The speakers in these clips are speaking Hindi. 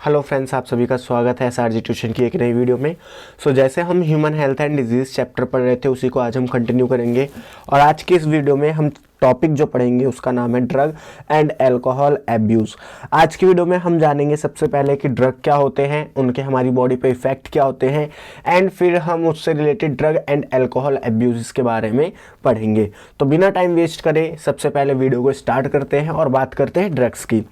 हेलो फ्रेंड्स, आप सभी का स्वागत है एसआरजी ट्यूशन की एक नई वीडियो में। जैसे हम human health and disease chapter पढ़ रहे थे उसी को आज हम कंटिन्यू करेंगे। और आज की इस वीडियो में हम टॉपिक जो पढ़ेंगे उसका नाम है ड्रग एंड अल्कोहल एब्यूज़। आज की वीडियो में हम जानेंगे सबसे पहले कि ड्रग क्या होते हैं, उनके हमारी बॉडी पे इफेक्ट क्या होते हैं, एंड फिर हम उससे related drug and alcohol abuse के बारे में पढ़ेंगे। तो बिना टाइम वेस्ट करे सबसे पहले वीडियो को स्टार्ट करते हैं और बात करते हैं ड्रग्स की।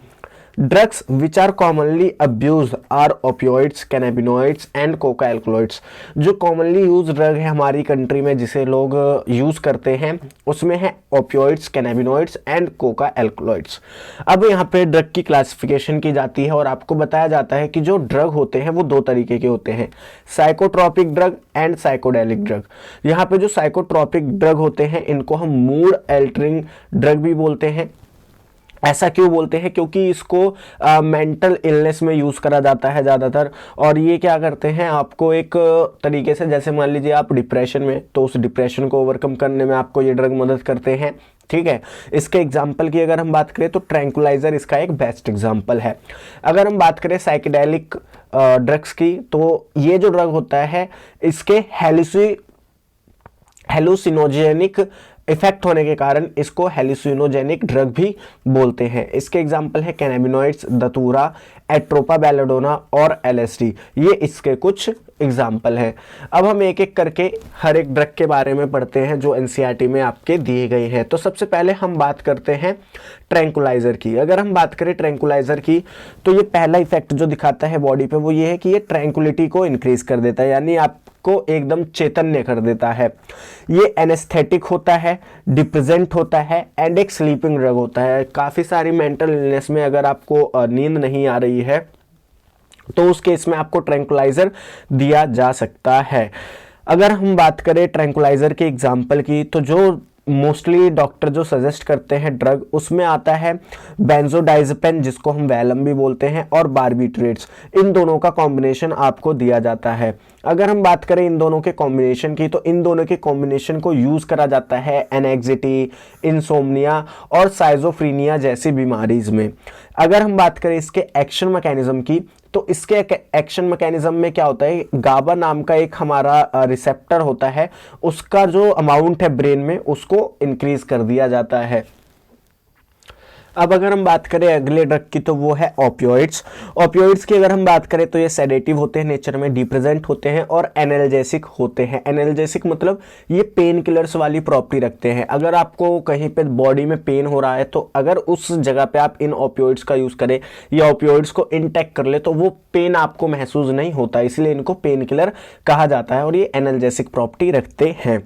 Drugs which are commonly abused are opioids, cannabinoids and coca alkaloids। जो कॉमनली यूज ड्रग है हमारी कंट्री में जिसे लोग यूज करते हैं उसमें है opioids, cannabinoids and Coca alkaloids. अब यहाँ पे ड्रग की क्लासिफिकेशन की जाती है और आपको बताया जाता है कि जो ड्रग होते हैं वो दो तरीके के होते हैं, psychotropic drug and psychedelic drug. यहाँ पे जो साइकोट्रॉपिक ड्रग होते हैं इनको हम मूड एल्टरिंग ड्रग भी बोलते हैं। ऐसा क्यों बोलते हैं? क्योंकि इसको मेंटल इलनेस में यूज़ करा जाता है ज़्यादातर। और ये क्या करते हैं, आपको एक तरीके से, जैसे मान लीजिए आप डिप्रेशन में, तो उस डिप्रेशन को ओवरकम करने में आपको ये ड्रग मदद करते हैं। ठीक है, इसके एग्जाम्पल की अगर हम बात करें तो ट्रैंकुलाइजर इसका एक बेस्ट एग्जाम्पल है। अगर हम बात करें साइकेडेलिक ड्रग्स की, तो ये जो ड्रग होता है इसके हेलुसिनोजेनिक इफेक्ट होने के कारण इसको हेलुसिनोजेनिक ड्रग भी बोलते हैं। इसके एग्जाम्पल है कैनाबिनॉइड्स, धतूरा, एट्रोपा बेलाडोना और एलएसडी। ये इसके कुछ एग्जाम्पल हैं। अब हम एक एक करके हर एक ड्रग के बारे में पढ़ते हैं जो एनसीईआरटी में आपके दिए गए हैं। तो सबसे पहले हम बात करते हैं ट्रैंकुलाइजर की। अगर हम बात करें ट्रैंकुलाइजर की तो ये पहला इफेक्ट जो दिखाता है बॉडी पे वो ये है कि ये ट्रैंकुलिटी को इंक्रीज कर देता है, यानी आपको एकदम चैतन्य कर देता है। ये एनेस्थेटिक होता है, डिप्रेजेंट होता है एंड एक स्लीपिंग ड्रग होता है। काफ़ी सारी मेंटल इलनेस में अगर आपको नींद नहीं आ रही है तो उस केस में आपको ट्रैंकुलाइजर दिया जा सकता है। अगर हम बात करें ट्रैंकुलाइजर के एग्जाम्पल की तो जो मोस्टली डॉक्टर जो सजेस्ट करते हैं ड्रग उसमें आता है बेंजोडाइजेपिन जिसको हम वैलम भी बोलते हैं और बार्बिट्रेट्स। इन दोनों का कॉम्बिनेशन आपको दिया जाता है। अगर हम बात करें इन दोनों के कॉम्बिनेशन की तो इन दोनों के कॉम्बिनेशन को यूज़ करा जाता है एनेक्सिटी, इंसोम्निया और साइजोफ्रीनिया जैसी बीमारीज में। अगर हम बात करें इसके एक्शन मैकेनिज्म की तो इसके एक्शन मैकेनिज्म में क्या होता है, गाबा नाम का एक हमारा रिसेप्टर होता है, उसका जो अमाउंट है ब्रेन में उसको इंक्रीज कर दिया जाता है। अब अगर हम बात करें अगले ड्रग की तो वो है ओपियोइड्स। ओपियोइड्स की अगर हम बात करें तो ये सेडेटिव होते हैं नेचर में, डिप्रेजेंट होते हैं और एनाल्जेसिक होते हैं। एनाल्जेसिक मतलब ये पेन किलर्स वाली प्रॉपर्टी रखते हैं। अगर आपको कहीं पे बॉडी में पेन हो रहा है तो अगर उस जगह पे आप इन ओपियोइड्स का यूज़ करें या ओपियोइड्स को इनटेक कर ले तो वो पेन आपको महसूस नहीं होता, इसलिए इनको पेन किलर कहा जाता है और ये एनाल्जेसिक प्रॉपर्टी रखते हैं।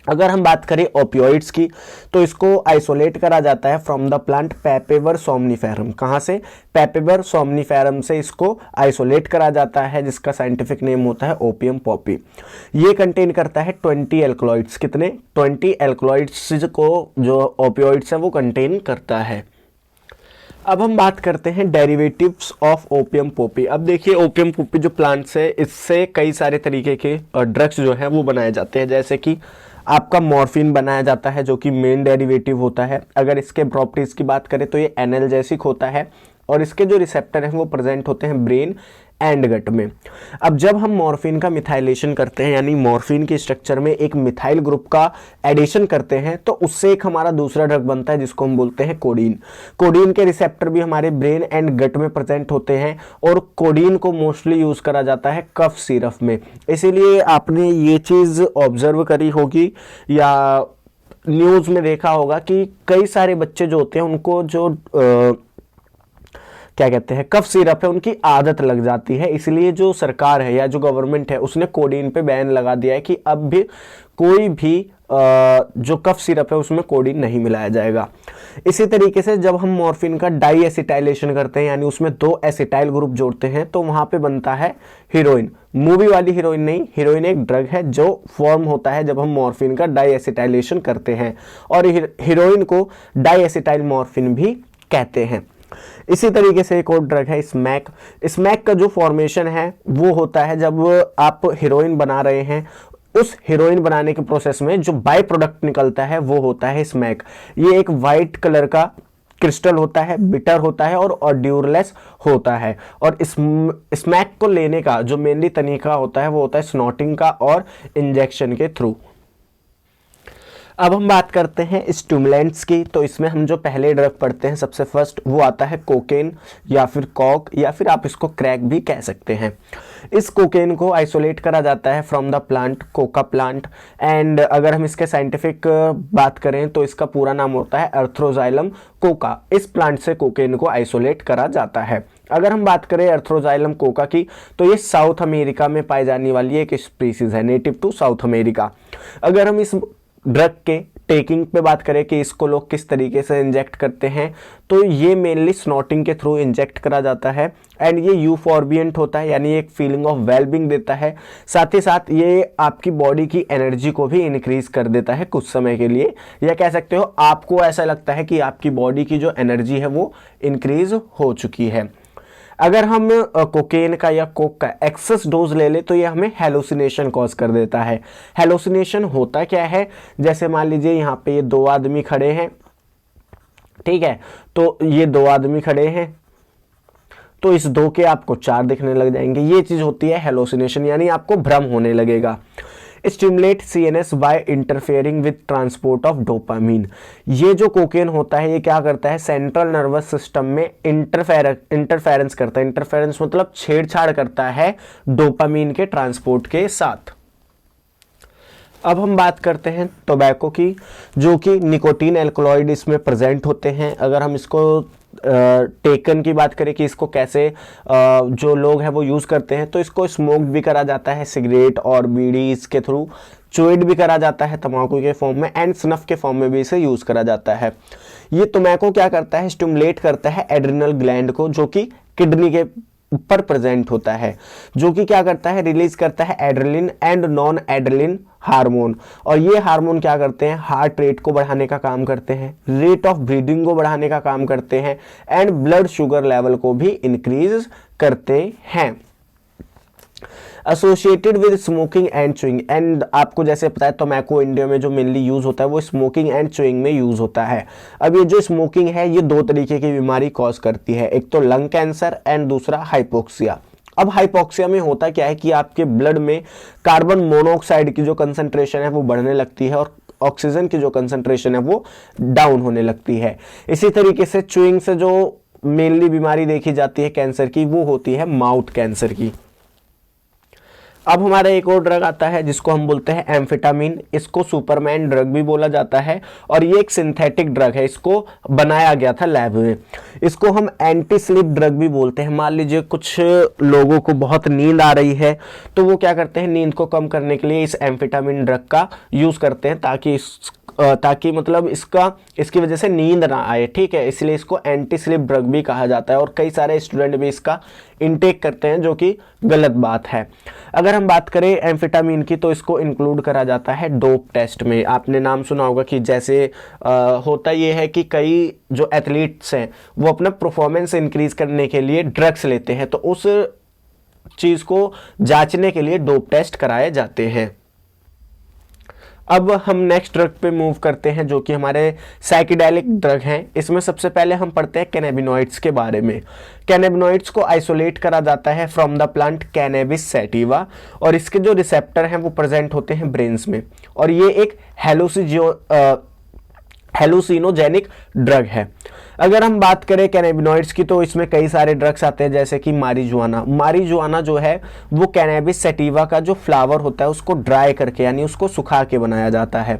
अगर हम बात करें ओपियोइड्स की तो इसको आइसोलेट करा जाता है फ्रॉम द प्लांट पेपेवर सोमनिफेरम। कहाँ से? पेपेवर सोमनिफेरम से इसको आइसोलेट करा जाता है जिसका साइंटिफिक नेम होता है ओपियम पॉपी। ये कंटेन करता है 20 एल्कलॉइड्स। कितने? 20 एल्कलॉइड्स को जो ओपियोइड्स है वो कंटेन करता है। अब हम बात करते हैं डेरिवेटिव्स ऑफ ओपियम पॉपी। अब देखिए ओपियम पॉपी जो प्लांट्स है इससे कई सारे तरीके के ड्रग्स जो है वो बनाए जाते हैं। जैसे कि आपका मॉर्फिन बनाया जाता है जो कि मेन डेरिवेटिव होता है। अगर इसके प्रॉपर्टीज की बात करें तो ये एनाल्जेसिक होता है और इसके जो रिसेप्टर हैं वो प्रेजेंट होते हैं ब्रेन एंड गट में। अब जब हम मॉर्फिन का मिथाइलेशन करते हैं यानी मॉर्फिन के स्ट्रक्चर में एक मिथाइल ग्रुप का एडिशन करते हैं तो उससे एक हमारा दूसरा ड्रग बनता है जिसको हम बोलते हैं कोडीन। कोडीन के रिसेप्टर भी हमारे ब्रेन एंड गट में प्रेजेंट होते हैं और कोडीन को मोस्टली यूज करा जाता है कफ सिरप में। इसीलिए आपने ये चीज ऑब्जर्व करी होगी या न्यूज में देखा होगा कि कई सारे बच्चे जो होते हैं उनको जो क्या कहते हैं कफ सिरप है उनकी आदत लग जाती है। इसलिए जो सरकार है या जो गवर्नमेंट है उसने कोडीन पे बैन लगा दिया है कि अब भी कोई भी जो कफ सिरप है उसमें कोडीन नहीं मिलाया जाएगा। इसी तरीके से जब हम मॉर्फिन का डाई एसिटाइलेशन करते हैं यानी उसमें 2 एसिटाइल ग्रुप जोड़ते हैं तो वहां पे बनता है हीरोइन। मूवी वाली हीरोइन नहीं, हीरोइन एक ड्रग है जो फॉर्म होता है जब हम मॉर्फिन का डाई एसिटाइलेशन करते हैं और हीरोइन को डाई एसिटाइल मॉर्फिन भी कहते हैं। इसी तरीके से एक और ड्रग है स्मैक। स्मैक का जो फॉर्मेशन है वो होता है जब आप हीरोइन बना रहे हैं, उस हीरोइन बनाने के प्रोसेस में जो बाय प्रोडक्ट निकलता है वो होता है स्मैक। ये एक वाइट कलर का क्रिस्टल होता है, बिटर होता है और ऑड्यूरलेस होता है। और स्मैक को लेने का जो मेनली तरीका होता है वो होता है स्नॉटिंग का और इंजेक्शन के थ्रू। अब हम बात करते हैं स्टिमुलेंट्स की। तो इसमें हम जो पहले ड्रग पढ़ते हैं सबसे फर्स्ट वो आता है कोकेन या फिर कॉक या फिर आप इसको क्रैक भी कह सकते हैं। इस कोकेन को आइसोलेट करा जाता है from the plant Coca plant. And अगर हम इसके साइंटिफिक बात करें तो इसका पूरा नाम होता है अर्थ्रोजाइलम कोका। इस प्लांट से कोकेन को आइसोलेट करा जाता है। अगर हम बात करें अर्थ्रोजाइलम कोका की तो ये साउथ अमेरिका में पाई जाने वाली एक स्पीसीज है, नेटिव टू साउथ अमेरिका। अगर हम इस ड्रग के टेकिंग पे बात करें कि इसको लोग किस तरीके से इंजेक्ट करते हैं तो ये मेनली स्नॉटिंग के थ्रू इंजेक्ट करा जाता है। एंड ये यूफॉर्बियंट होता है यानी एक फीलिंग ऑफ वेलबींग देता है। साथ ही साथ ये आपकी बॉडी की एनर्जी को भी इंक्रीज कर देता है कुछ समय के लिए, या कह सकते हो आपको ऐसा लगता है कि आपकी बॉडी की जो एनर्जी है वो इंक्रीज हो चुकी है। अगर हम कोकेन का या कोक का एक्सेस डोज ले ले तो ये हमें हेलुसिनेशन कॉज कर देता है। हेलुसिनेशन होता क्या है, जैसे मान लीजिए यहाँ पे ये दो आदमी खड़े हैं, ठीक है, तो ये दो आदमी खड़े हैं तो इस दो के आपको चार दिखने लग जाएंगे। ये चीज होती है हेलुसिनेशन, यानी आपको भ्रम होने लगेगा। Stimulate CNS by interfering with transport of dopamine. ये जो कोकेन होता है ये क्या करता है, सेंट्रल नर्वस सिस्टम में इंटरफेरेंस करता है। इंटरफेरेंस मतलब छेड़छाड़ करता है डोपामीन के ट्रांसपोर्ट के साथ। अब हम बात करते हैं टोबैको की, जो कि निकोटीन एल्कलॉइड इसमें प्रेजेंट होते हैं। अगर हम इसको टेकन की बात करें कि इसको कैसे जो लोग हैं वो यूज़ करते हैं, तो इसको स्मोक भी करा जाता है सिगरेट और बीड़ी इसके थ्रू, चुइड भी करा जाता है तंबाकू के फॉर्म में, एंड स्नफ के फॉर्म में भी इसे यूज़ करा जाता है। ये टोबैको क्या करता है, स्टिमुलेट करता है एड्रिनल ग्लैंड को, जो कि किडनी के ऊपर प्रेजेंट होता है, जो कि क्या करता है, रिलीज करता है adrenaline and non adrenaline hormone. और ये हार्मोन क्या करते हैं, हार्ट रेट को बढ़ाने का काम करते हैं, रेट ऑफ ब्रीदिंग को बढ़ाने का काम करते हैं, एंड ब्लड शुगर लेवल को भी इंक्रीज करते हैं। Associated with smoking and chewing. And आपको जैसे पता है टोबैको इंडिया में जो मेनली यूज होता है वो स्मोकिंग एंड च्यूइंग में यूज होता है। अब ये जो स्मोकिंग है ये दो तरीके की बीमारी कॉज करती है, एक तो लंग कैंसर एंड दूसरा हाइपोक्सिया। अब हाइपोक्सिया में होता क्या है कि आपके ब्लड में कार्बन मोनोऑक्साइड की जो कंसंट्रेशन है वो बढ़ने लगती है और ऑक्सीजन की जो कंसंट्रेशन है वो डाउन होने लगती है। इसी तरीके से च्यूइंग से जो मेनली बीमारी देखी जाती है कैंसर की वो होती है माउथ कैंसर की। अब हमारा एक और ड्रग आता है जिसको हम बोलते हैं एम्फेटामिन। इसको सुपरमैन ड्रग भी बोला जाता है और ये एक सिंथेटिक ड्रग है, इसको बनाया गया था लैब में। इसको हम एंटी स्लीप ड्रग भी बोलते हैं। मान लीजिए कुछ लोगों को बहुत नींद आ रही है तो वो क्या करते हैं, नींद को कम करने के लिए इस एम्फेटामिन ड्रग का यूज करते हैं ताकि मतलब इसकी वजह से नींद ना आए, ठीक है, इसलिए इसको एंटी स्लीप ड्रग भी कहा जाता है। और कई सारे स्टूडेंट भी इसका इनटेक करते हैं जो कि गलत बात है। अगर हम बात करें एम्फेटामिन की तो इसको इंक्लूड करा जाता है डोप टेस्ट में। आपने नाम सुना होगा कि जैसे होता ये है कि कई जो एथलीट्स हैं वो अपना परफॉर्मेंस इंक्रीज करने के लिए ड्रग्स लेते हैं, तो उस चीज को जांचने के लिए डोप टेस्ट कराए जाते हैं। अब हम नेक्स्ट ड्रग पे मूव करते हैं जो कि हमारे साइकेडेलिक ड्रग हैं। इसमें सबसे पहले हम पढ़ते हैं कैनाबिनॉइड्स के बारे में। कैनाबिनॉइड्स को आइसोलेट करा जाता है from the plant cannabis sativa और इसके जो रिसेप्टर हैं वो प्रेजेंट होते हैं ब्रेन्स में। और ये एक हेलुसिनोजेनिक ड्रग है। अगर हम बात करें कैनाबिनॉइड्स की तो इसमें कई सारे ड्रग्स आते हैं जैसे कि मारिजुआना जो है वो कैनबिस सैटिवा का जो फ्लावर होता है उसको ड्राई करके यानी उसको सुखा के बनाया जाता है।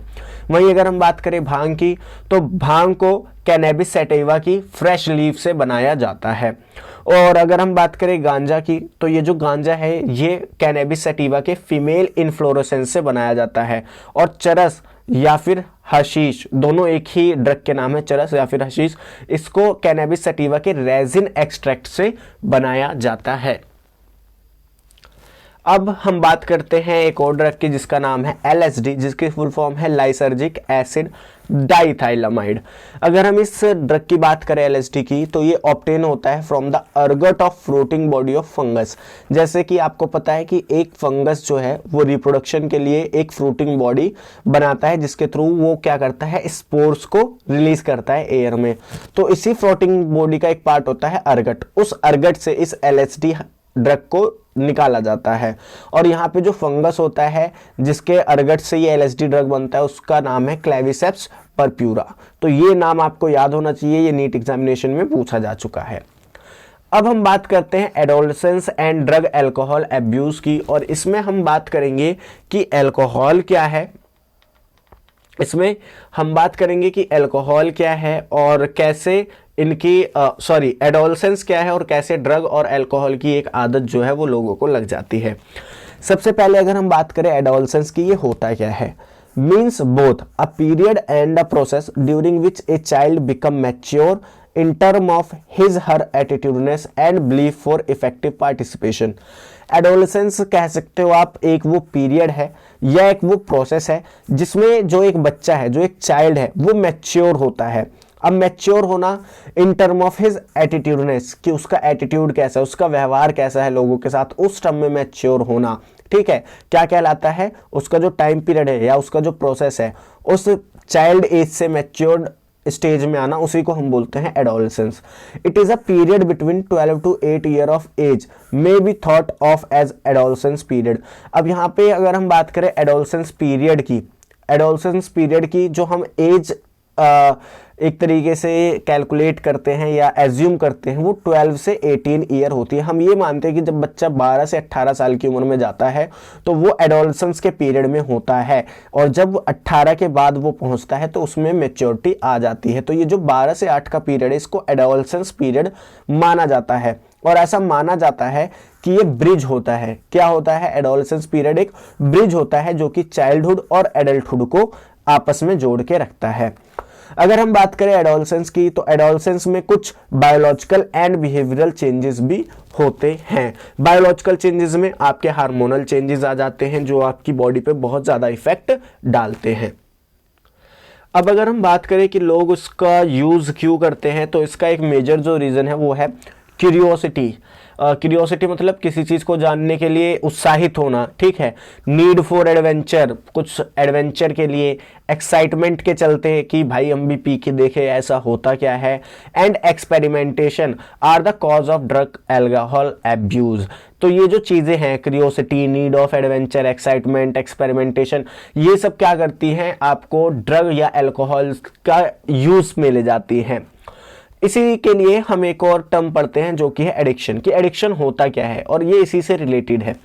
वहीं अगर हम बात करें भांग की तो भांग को कैनबिस सैटिवा की फ्रेश लीफ से बनाया जाता है। और अगर हम बात करें गांजा की तो ये जो गांजा है ये कैनबिस सैटिवा के फीमेल इन्फ्लोरेसेंस से बनाया जाता है। और चरस या फिर हशीश, दोनों एक ही ड्रग के नाम है, चरस या फिर हशीश, इसको कैनबिस सैटिवा के रेजिन एक्सट्रैक्ट से बनाया जाता है। अब हम बात करते हैं एक और ड्रग की जिसका नाम है LSD, जिसकी फुल फॉर्म है लाइसर्जिक एसिड डाइथाइलामाइड। अगर हम इस ड्रग की बात करें LSD की, तो ये ऑब्टेन होता है from the ergot of fruiting body of fungus. जैसे कि आपको पता है कि एक फंगस जो है वो रिप्रोडक्शन के लिए एक फ्रूटिंग बॉडी बनाता है, जिसके थ्रू वो क्या करता है, स्पोर्स को रिलीज करता है एयर में। तो इसी फ्रूटिंग बॉडी का एक पार्ट होता है अर्गट। उस अर्गट से इस LSD ड्रग को निकाला जाता है। और यहाँ पे जो फंगस होता है जिसके अर्गट से ये LSD ड्रग बनता है, उसका नाम है क्लेविसेप्स परप्यूरा। तो ये नाम आपको याद होना चाहिए, ये नीट एग्जामिनेशन में पूछा जा चुका है। अब हम बात करते हैं adolescence and drug alcohol abuse की, और इसमें हम बात करेंगे कि अल्कोहल क्या है। इसमें हम बात करेंगे कि अल्कोहल क्या है और कैसे इनकी एडोलसेंस क्या है और कैसे ड्रग और अल्कोहल की एक आदत जो है वो लोगों को लग जाती है। सबसे पहले अगर हम बात करें एडोलसेंस की, ये होता क्या है। Means both a period and a process during which a child become mature in term of his her attitudeness and belief for effective participation. Adolescence कह सकते हो आप, एक वो पीरियड है या एक वो प्रोसेस है जिसमें जो एक बच्चा है, जो एक चाइल्ड है, वो मैच्योर होता है। अब मैच्योर होना इन टर्म ऑफ हिज एटीट्यूडनेस, कि उसका एटीट्यूड कैसा है, उसका व्यवहार कैसा है लोगों के साथ, उस टर्म में मैच्योर होना, ठीक है, क्या कहलाता है, उसका जो टाइम पीरियड है या उसका जो प्रोसेस है, उस चाइल्ड एज से मैच्योर्ड स्टेज में आना, उसी को हम बोलते हैं adolescence. It is a period between 12 to 8 year of age may be thought of as adolescence period. अब यहाँ पे अगर हम बात करें एडोलसेंस पीरियड की, जो हम एज एक तरीके से कैलकुलेट करते हैं या एज्यूम करते हैं, वो 12 से 18 ईयर होती है। हम ये मानते हैं कि जब बच्चा 12 से 18 साल की उम्र में जाता है तो वो एडोलसेंस के पीरियड में होता है, और जब 18 के बाद वो पहुंचता है तो उसमें मैच्योरिटी आ जाती है। तो ये जो 12 से 8 का पीरियड है, इसको एडोलसेंस पीरियड माना जाता है। और ऐसा माना जाता है कि ये ब्रिज होता है। क्या होता है, एडोलसेंस पीरियड एक ब्रिज होता है जो कि चाइल्डहुड और एडल्टहुड को आपस में जोड़ के रखता है। अगर हम बात करें एडोलसेंस की, तो एडोलसेंस में कुछ बायोलॉजिकल एंड बिहेवियरल चेंजेस भी होते हैं। बायोलॉजिकल चेंजेस में आपके हार्मोनल चेंजेस आ जाते हैं जो आपकी बॉडी पे बहुत ज्यादा इफेक्ट डालते हैं। अब अगर हम बात करें कि लोग उसका यूज क्यों करते हैं, तो इसका एक मेजर जो रीजन है वो है क्यूरियोसिटी। क्यूरियोसिटी मतलब किसी चीज को जानने के लिए उत्साहित होना, ठीक है। नीड फॉर एडवेंचर, कुछ एडवेंचर के लिए, एक्साइटमेंट के चलते कि भाई हम भी पी के देखे ऐसा होता क्या है। And experimentation are the cause of drug alcohol abuse. तो ये जो चीजें हैं, curiosity, need of adventure, excitement, experimentation, ये सब क्या करती हैं, आपको ड्रग या अल्कोहल का यूज में ले जाती हैं। इसी के लिए हम एक और टर्म पढ़ते हैं जो कि है एडिक्शन। कि एडिक्शन होता क्या है, और ये इसी से रिलेटेड है।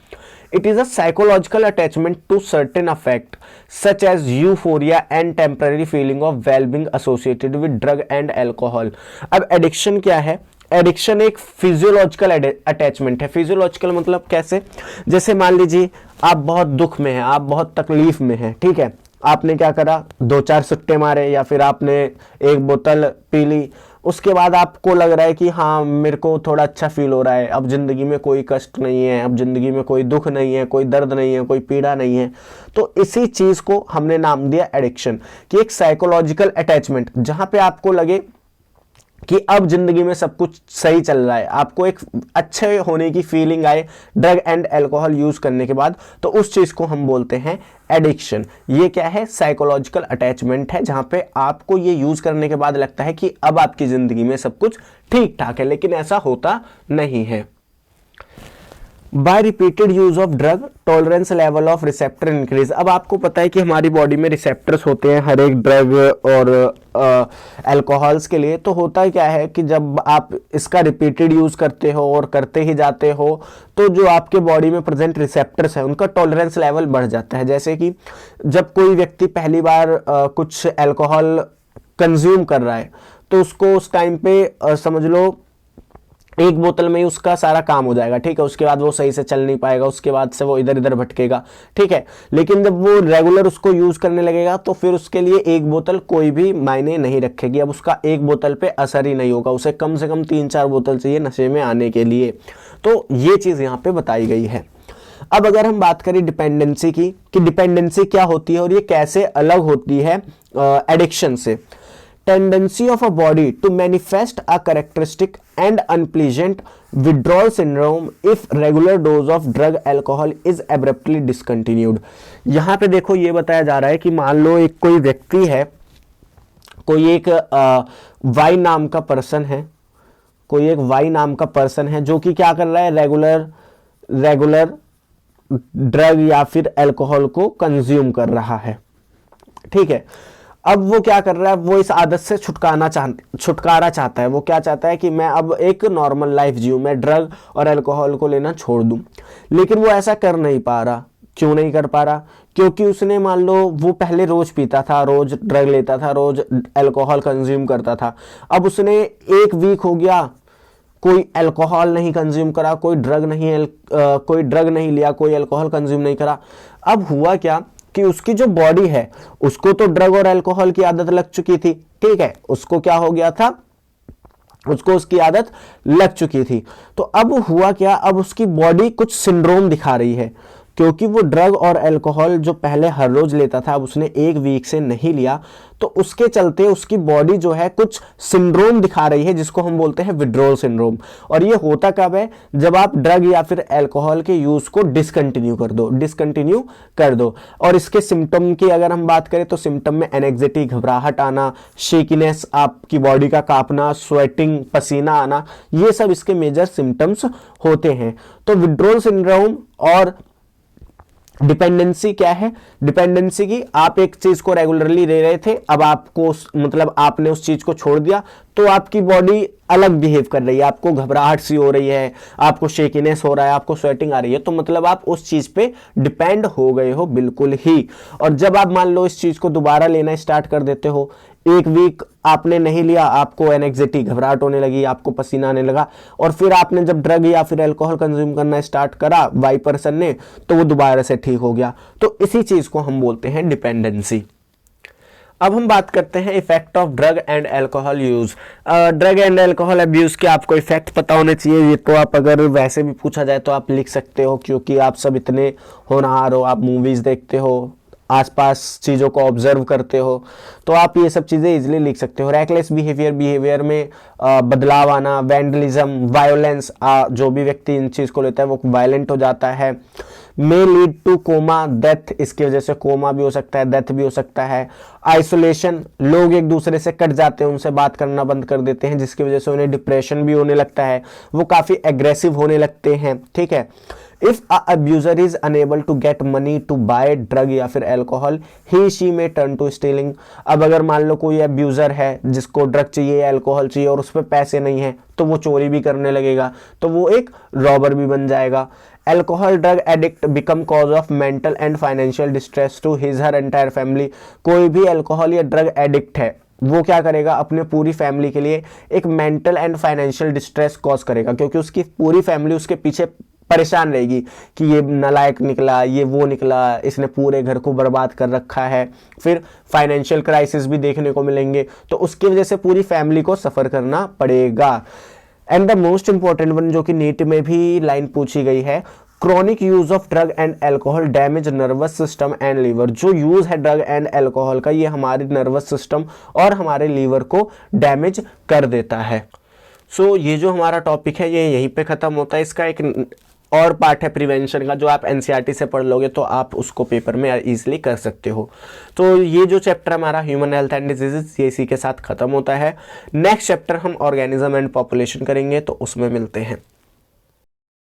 It is a psychological attachment to certain affect such as euphoria and temporary feeling of wellbeing associated with drug and alcohol. अब एडिक्शन क्या है, एडिक्शन एक फिजियोलॉजिकल अटैचमेंट है। फिजियोलॉजिकल मतलब कैसे, जैसे मान लीजिए आप बहुत दुख में हैं, आप बहुत तकलीफ में हैं, ठीक है, आपने क्या करा, 2-4 सुट्टे मारे या फिर आपने एक बोतल पी ली, उसके बाद आपको लग रहा है कि हाँ मेरे को थोड़ा अच्छा फील हो रहा है, अब जिंदगी में कोई कष्ट नहीं है, अब जिंदगी में कोई दुख नहीं है, कोई दर्द नहीं है, कोई पीड़ा नहीं है। तो इसी चीज को हमने नाम दिया एडिक्शन, कि एक साइकोलॉजिकल अटैचमेंट, जहां पे आपको लगे कि अब जिंदगी में सब कुछ सही चल रहा है, आपको एक अच्छे होने की फीलिंग आए ड्रग एंड अल्कोहल यूज करने के बाद, तो उस चीज को हम बोलते हैं एडिक्शन। ये क्या है, साइकोलॉजिकल अटैचमेंट है, जहां पे आपको ये यूज करने के बाद लगता है कि अब आपकी जिंदगी में सब कुछ ठीक ठाक है, लेकिन ऐसा होता नहीं है। By repeated use of drug tolerance level of receptor increase. अब आपको पता है कि हमारी बॉडी में रिसेप्टर्स होते हैं हर एक ड्रग और अल्कोहल्स के लिए। तो होता क्या है कि जब आप इसका रिपीटेड यूज करते हो और करते ही जाते हो, तो जो आपके बॉडी में प्रेजेंट रिसेप्टर्स है उनका टॉलरेंस लेवल बढ़ जाता है। जैसे कि जब कोई व्यक्ति पहली बार कुछ अल्कोहल कंज्यूम कर रहा है, तो उसको उस टाइम पे समझ लो एक बोतल में ही उसका सारा काम हो जाएगा, ठीक है, उसके बाद वो सही से चल नहीं पाएगा, उसके बाद से वो इधर इधर भटकेगा, ठीक है। लेकिन जब वो रेगुलर उसको यूज करने लगेगा तो फिर उसके लिए एक बोतल कोई भी मायने नहीं रखेगी, अब उसका एक बोतल पे असर ही नहीं होगा, उसे कम से कम 3-4 बोतल चाहिए नशे में आने के लिए। तो ये चीज यहाँ पे बताई गई है। अब अगर हम बात करें डिपेंडेंसी की, कि डिपेंडेंसी क्या होती है और ये कैसे अलग होती है एडिक्शन से। Tendency of a body to manifest a characteristic and unpleasant withdrawal syndrome if regular dose of drug alcohol is abruptly discontinued. यहां पे देखो ये बताया जा रहा है कि मान लो एक कोई व्यक्ति है, कोई एक वाई नाम का पर्सन है, कोई एक वाई नाम का पर्सन है जो कि क्या कर रहा है, रेगुलर ड्रग या फिर अल्कोहल को कंज्यूम कर रहा है, ठीक है। अब वो क्या कर रहा है, वो इस आदत से छुटकारा चाहता है। वो क्या चाहता है कि मैं अब एक नॉर्मल लाइफ जीऊं, मैं ड्रग और अल्कोहल को लेना छोड़ दूं, लेकिन वो ऐसा कर नहीं पा रहा। क्यों नहीं कर पा रहा? क्योंकि उसने मान लो वो पहले रोज पीता था, रोज ड्रग लेता था, रोज अल्कोहल कंज्यूम करता था। अब उसने एक वीक हो गया, कोई अल्कोहल नहीं कंज्यूम करा, कोई ड्रग नहीं लिया, कोई अल्कोहल कंज्यूम नहीं करा। अब हुआ क्या कि उसकी जो बॉडी है उसको तो ड्रग और अल्कोहल की आदत लग चुकी थी, ठीक है। उसको क्या हो गया था, उसको उसकी आदत लग चुकी थी। तो अब हुआ क्या, अब उसकी बॉडी कुछ सिंड्रोम दिखा रही है, क्योंकि वो ड्रग और अल्कोहल जो पहले हर रोज लेता था, अब उसने एक वीक से नहीं लिया, तो उसके चलते उसकी बॉडी जो है कुछ सिंड्रोम दिखा रही है, जिसको हम बोलते हैं विड्रॉल सिंड्रोम। और ये होता कब है, जब आप ड्रग या फिर अल्कोहल के यूज को डिसकंटिन्यू कर दो। और इसके सिम्टम की अगर हम बात करें तो सिम्टम में एनेक्सिटी, घबराहट आना, शेकीनेस, आपकी बॉडी का कांपना, स्वेटिंग, पसीना आना, ये सब इसके मेजर सिम्टम्स होते हैं। तो विड्रॉल सिंड्रोम और डिपेंडेंसी क्या है, डिपेंडेंसी की आप एक चीज को रेगुलरली ले रहे थे, अब आपको मतलब आपने उस चीज को छोड़ दिया तो आपकी बॉडी अलग बिहेव कर रही है, आपको घबराहट सी हो रही है, आपको शेकीनेस हो रहा है, आपको स्वेटिंग आ रही है, तो मतलब आप उस चीज पे डिपेंड हो गए हो बिल्कुल ही। और जब आप मान लो इस चीज को दोबारा लेना स्टार्ट कर देते हो, एक वीक आपने नहीं लिया, आपको एनेक्सिटी, घबराहट होने लगी, आपको पसीना आने लगा, और फिर आपने जब ड्रग या फिर अल्कोहल कंज्यूम करना स्टार्ट करा वाई पर्सन ने, तो वो दोबारा से ठीक हो गया। तो इसी चीज को हम बोलते हैं डिपेंडेंसी। अब हम बात करते हैं effect of drug and alcohol use. Drug and alcohol abuse के आपको इफेक्ट पता होने चाहिए। ये तो आप अगर वैसे भी पूछा जाए तो आप लिख सकते हो, क्योंकि आप सब इतने होनहार हो, आप मूवीज देखते हो, आसपास चीज़ों को ऑब्जर्व करते हो, तो आप ये सब चीज़ें इजीली लिख सकते हो। रैकलेस बिहेवियर में बदलाव आना, वैंडलिज्म, वायोलेंस, जो भी व्यक्ति इन चीज़ को लेता है वो वायलेंट हो जाता है। May lead two comma, death, इसकी वजह से कोमा भी हो सकता है, डेथ भी हो सकता है। आइसोलेशन, लोग एक दूसरे से कट जाते हैं, उनसे बात करना बंद कर देते हैं, जिसकी वजह से उन्हें डिप्रेशन भी होने लगता है, वो काफ़ी एग्रेसिव होने लगते हैं, ठीक है। If a abuser is unable to get money to buy drug या फिर alcohol, he she may turn to stealing। अब अगर मान लो कोई अब्यूजर है जिसको ड्रग चाहिए, अल्कोहल चाहिए और उस पर पैसे नहीं है, तो वो चोरी भी करने लगेगा, तो वो एक रॉबर भी बन जाएगा। Alcohol drug addict become cause of mental and financial distress to his her entire family. कोई भी अल्कोहल या ड्रग एडिक्ट है वो क्या करेगा, अपने पूरी फैमिली के लिए एक mental and financial distress cause करेगा, क्योंकि उसकी पूरी फैमिली उसके पीछे परेशान रहेगी कि ये नालायक निकला, ये वो निकला, इसने पूरे घर को बर्बाद कर रखा है। फिर फाइनेंशियल क्राइसिस भी देखने को मिलेंगे, तो उसकी वजह से पूरी फैमिली को सफ़र करना पड़ेगा। And the most important one, जो कि नीट में भी लाइन पूछी गई है, chronic use of drug and alcohol damage nervous system and liver. जो यूज है ड्रग एंड अल्कोहल का, ये हमारे नर्वस सिस्टम और हमारे लीवर को डैमेज कर देता है। सो ये जो हमारा टॉपिक है ये यहीं पे ख़त्म होता है। इसका एक और पार्ट है प्रिवेंशन का, जो आप एनसीईआरटी से पढ़ लोगे तो आप उसको पेपर में इजीली कर सकते हो। तो ये जो चैप्टर हमारा ह्यूमन हेल्थ एंड डिजीजेस, ये इसी के साथ ख़त्म होता है। नेक्स्ट चैप्टर हम ऑर्गेनिज्म एंड पॉपुलेशन करेंगे, तो उसमें मिलते हैं।